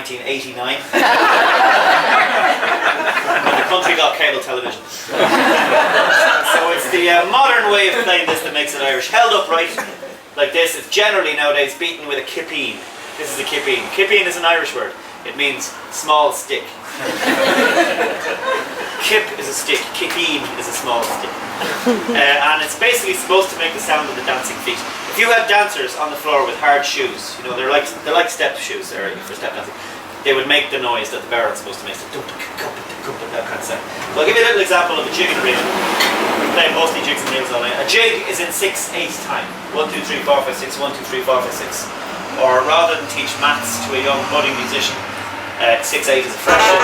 1989. When the country got cable television. So it's the modern way of playing this that makes it Irish. Held upright, like this. It's generally nowadays beaten with a kippeen. This is a kippeen. Kippeen is an Irish word. It means small stick. Kip is a stick, kippeen is a small stick. And it's basically supposed to make the sound of the dancing feet. If you had dancers on the floor with hard shoes, you know, they're like step shoes, they're for step dancing, they would make the noise that the barrel's supposed to make, so that kind of sound. So I'll give you a little example of a jig and reel. We play mostly jigs and reels all night. A jig is in 6/8 time. 1, 2, 3, 4, 5, 6, 1, 2, 3, 4, 5, 6. Or rather than teach maths to a young budding musician, 6/8 is a fraction.